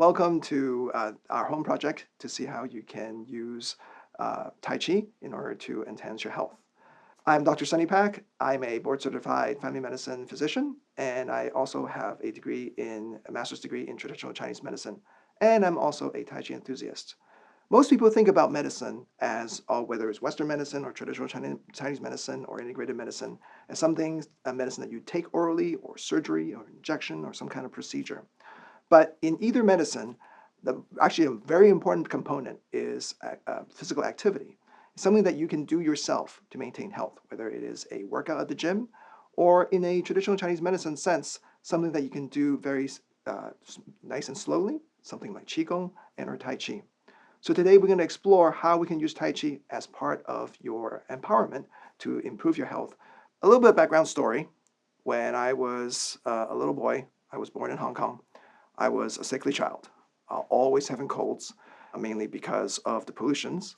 welcome to our home project to see how you can use Tai Chi in order to enhance your health. I'm Dr. Sunny Pak. I'm a board-certified family medicine physician, and I also have a master's degree in traditional Chinese medicine, and I'm also a Tai Chi enthusiast. Most people think about medicine as, whether it's Western medicine or traditional Chinese medicine or integrated medicine, as a medicine that you take orally or surgery or injection or some kind of procedure. But in either medicine, actually a very important component is physical activity. It's something that you can do yourself to maintain health, whether it is a workout at the gym or in a traditional Chinese medicine sense, something that you can do very nice and slowly, something like Qigong and or Tai Chi. So today we're going to explore how we can use Tai Chi as part of your empowerment to improve your health. A little bit of background story. When I was a little boy, I was born in Hong Kong. I was a sickly child, always having colds, mainly because of the pollutions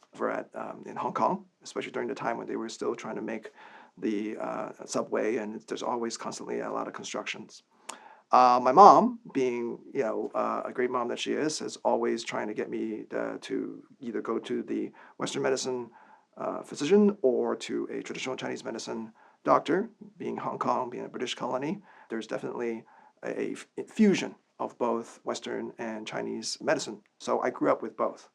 in Hong Kong, especially during the time when they were still trying to make the subway, and there's always constantly a lot of constructions. My mom, being a great mom that she is always trying to get me to either go to the Western medicine physician or to a traditional Chinese medicine doctor. Being Hong Kong, being a British colony, there's definitely a fusion of both Western and Chinese medicine. So I grew up with both.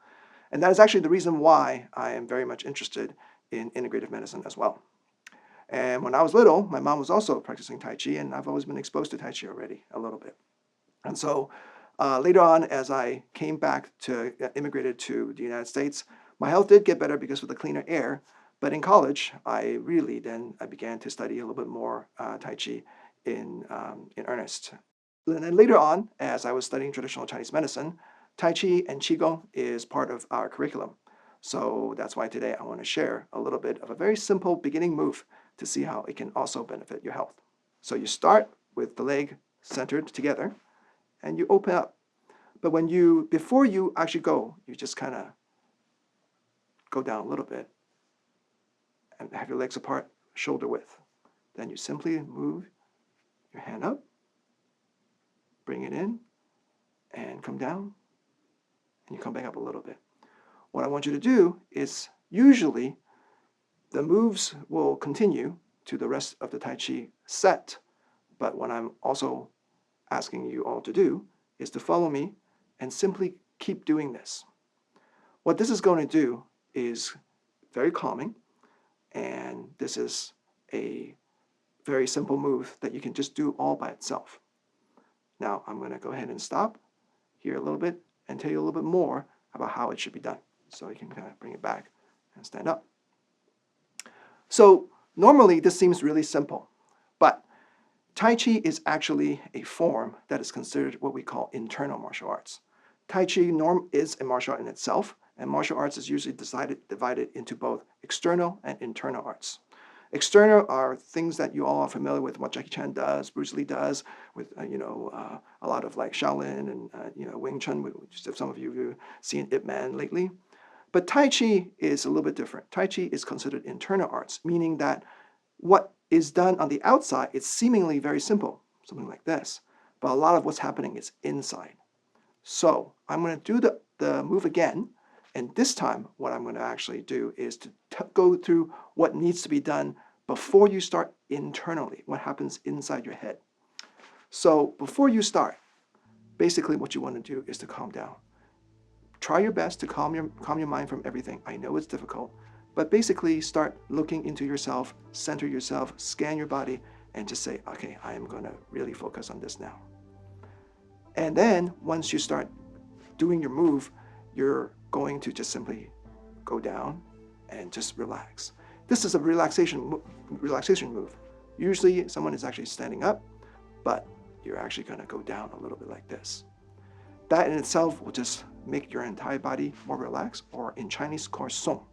And that is actually the reason why I am very much interested in integrative medicine as well. And when I was little, my mom was also practicing Tai Chi, and I've always been exposed to Tai Chi already a little bit. And so later on, as I came back immigrated to the United States, my health did get better because of the cleaner air. But in college, I began to study a little bit more Tai Chi in earnest. And then later on, as I was studying traditional Chinese medicine, Tai Chi and Qigong is part of our curriculum. So that's why today I want to share a little bit of a very simple beginning move to see how it can also benefit your health. So you start with the leg centered together and you open up. But before you actually go, you just kind of go down a little bit and have your legs apart, shoulder width. Then you simply move your hand up, bring it in, and come down, and you come back up a little bit. What I want you to do is, usually, the moves will continue to the rest of the Tai Chi set, but what I'm also asking you all to do is to follow me and simply keep doing this. What this is going to do is very calming, and this is a very simple move that you can just do all by itself. Now, I'm going to go ahead and stop here a little bit and tell you a little bit more about how it should be done. So you can kind of bring it back and stand up. So normally this seems really simple, but Tai Chi is actually a form that is considered what we call internal martial arts. Tai Chi is a martial art in itself, and martial arts is usually divided into both external and internal arts. External are things that you all are familiar with, what Jackie Chan does, Bruce Lee does, with a lot of like Shaolin and Wing Chun, which some of you have seen Ip Man lately. But Tai Chi is a little bit different. Tai Chi is considered internal arts, meaning that what is done on the outside is seemingly very simple, something like this, but a lot of what's happening is inside. So I'm going to do the move again. And this time, what I'm going to actually do is to go through what needs to be done before you start internally, what happens inside your head. So before you start, basically what you want to do is to calm down. Try your best to calm your mind from everything. I know it's difficult, but basically start looking into yourself, center yourself, scan your body, and just say, okay, I am going to really focus on this now. And then once you start doing your move, you're going to just simply go down and just relax. This is a relaxation move. Usually someone is actually standing up, but you're actually going to go down a little bit like this. That in itself will just make your entire body more relaxed, or in Chinese called song.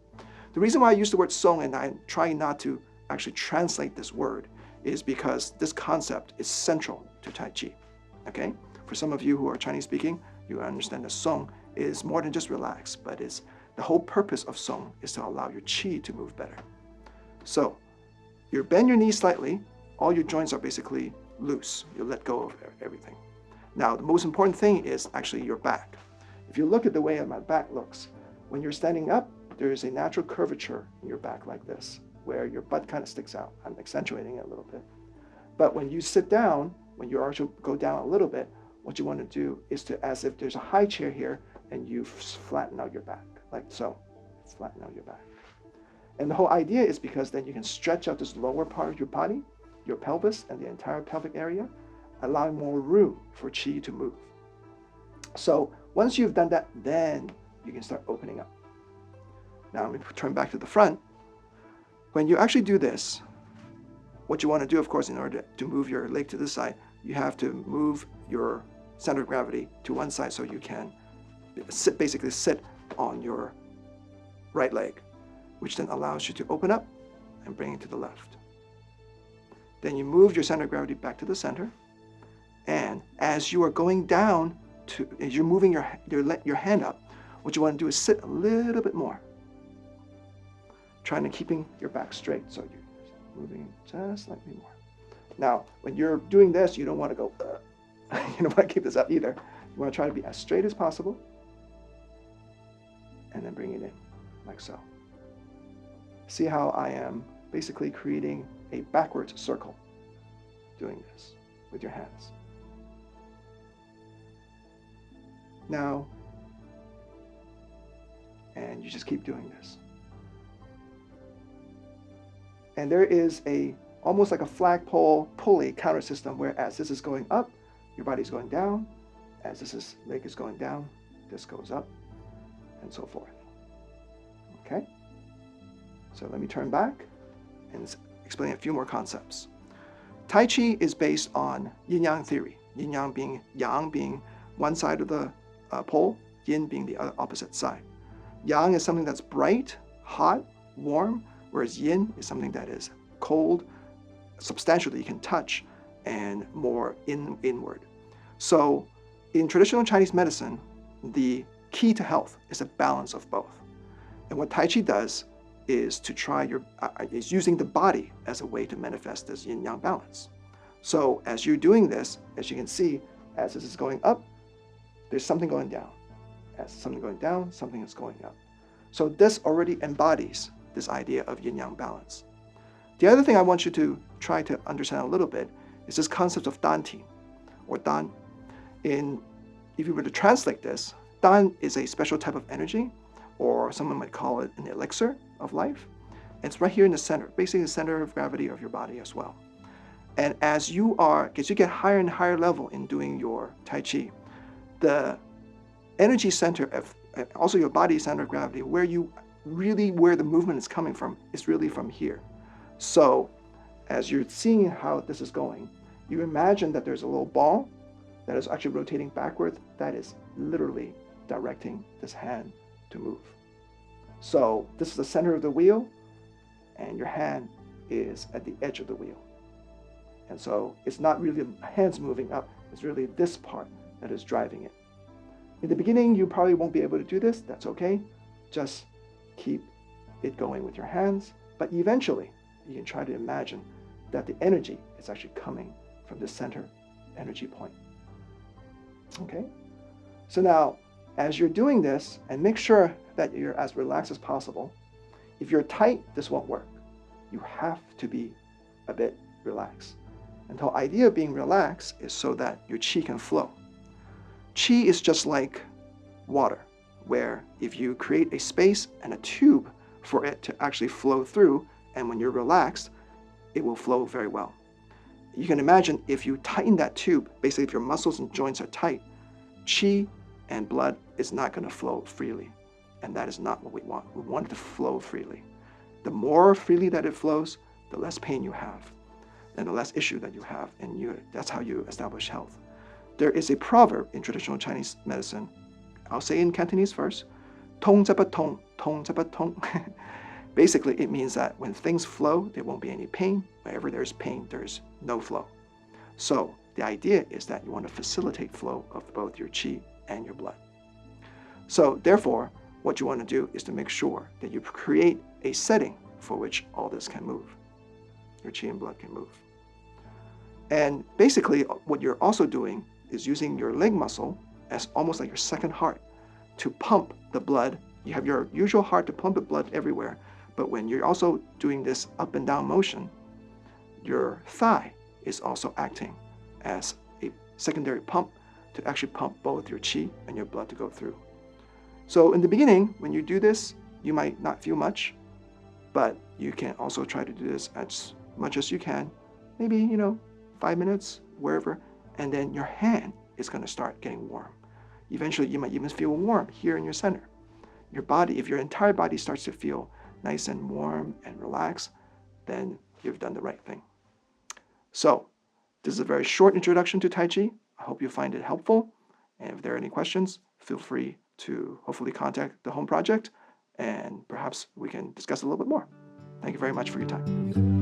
The reason why I use the word song and I'm trying not to actually translate this word is because this concept is central to Tai Chi. Okay? For some of you who are Chinese speaking, you understand that song is more than just relax, but the whole purpose of song is to allow your qi to move better. So you bend your knees slightly, all your joints are basically loose. You let go of everything. Now, the most important thing is actually your back. If you look at the way my back looks, when you're standing up, there is a natural curvature in your back like this, where your butt kind of sticks out. I'm accentuating it a little bit. But when you sit down, when you actually go down a little bit, what you want to do is to, as if there's a high chair here, and you flatten out your back, like so. Flatten out your back. And the whole idea is because then you can stretch out this lower part of your body, your pelvis, and the entire pelvic area, allowing more room for qi to move. So once you've done that, then you can start opening up. Now let me turn back to the front. When you actually do this, what you want to do, of course, in order to move your leg to this side, you have to move your center of gravity to one side so you can basically sit on your right leg, which then allows you to open up and bring it to the left. Then you move your center of gravity back to the center, and as you are going down, as you're moving your hand up, what you want to do is sit a little bit more, trying to keeping your back straight, so you're moving just slightly more. Now, when you're doing this, you don't want to go, you don't want to keep this up either. You want to try to be as straight as possible, and then bring it in, like so. See how I am basically creating a backwards circle, doing this with your hands. Now, and you just keep doing this. And there is almost like a flagpole pulley counter system where as this is going up, your body's going down. As this leg is going down, this goes up, and so forth. Okay? So let me turn back and explain a few more concepts. Tai Chi is based on Yin-yang theory. Yin-yang being one side of the pole, Yin being the opposite side. Yang is something that's bright, hot, warm, whereas Yin is something that is cold, substantial that you can touch, and more inward. So in traditional Chinese medicine, the key to health is a balance of both. And what Tai Chi does is to is using the body as a way to manifest this yin-yang balance. So as you're doing this, as you can see, as this is going up, there's something going down. As something going down, something is going up. So this already embodies this idea of yin-yang balance. The other thing I want you to try to understand a little bit is this concept of danti, or dan. If you were to translate this, dan is a special type of energy, or someone might call it an elixir of life. And it's right here in the center, basically the center of gravity of your body as well. And as you get higher and higher level in doing your Tai Chi, the energy center of, also your body center of gravity, where the movement is coming from, is really from here. So as you're seeing how this is going, you imagine that there's a little ball that is actually rotating backwards, that is literally directing this hand to move. So this is the center of the wheel, and your hand is at the edge of the wheel. And so it's not really the hands moving up, it's really this part that is driving it. In the beginning, you probably won't be able to do this, that's okay. Just keep it going with your hands, but eventually you can try to imagine that the energy is actually coming from the center energy point. Okay? So now, as you're doing this, and make sure that you're as relaxed as possible. If you're tight, this won't work. You have to be a bit relaxed. And the whole idea of being relaxed is so that your qi can flow. Qi is just like water, where if you create a space and a tube for it to actually flow through, and when you're relaxed, it will flow very well. You can imagine if you tighten that tube, basically if your muscles and joints are tight, qi and blood is not going to flow freely. And that is not what we want. We want it to flow freely. The more freely that it flows, the less pain you have, and the less issue that you have, and that's how you establish health. There is a proverb in traditional Chinese medicine. I'll say in Cantonese first. Tong zaba tong, tong zaba tong. Basically, it means that when things flow, there won't be any pain. Wherever there's pain, there's no flow. So the idea is that you want to facilitate flow of both your qi and your blood. So therefore, what you want to do is to make sure that you create a setting for which all this can move. Your qi and blood can move. And basically, what you're also doing is using your leg muscle as almost like your second heart to pump the blood. You have your usual heart to pump the blood everywhere, but when you're also doing this up and down motion, your thigh is also acting as a secondary pump to actually pump both your qi and your blood to go through. So in the beginning, when you do this, you might not feel much, but you can also try to do this as much as you can, maybe, 5 minutes, wherever, and then your hand is going to start getting warm. Eventually, you might even feel warm here in your center. Your body, if your entire body starts to feel nice and warm and relaxed, then you've done the right thing. So, this is a very short introduction to Tai Chi. I hope you find it helpful. And if there are any questions, feel free to hopefully contact the home project, and perhaps we can discuss a little bit more. Thank you very much for your time.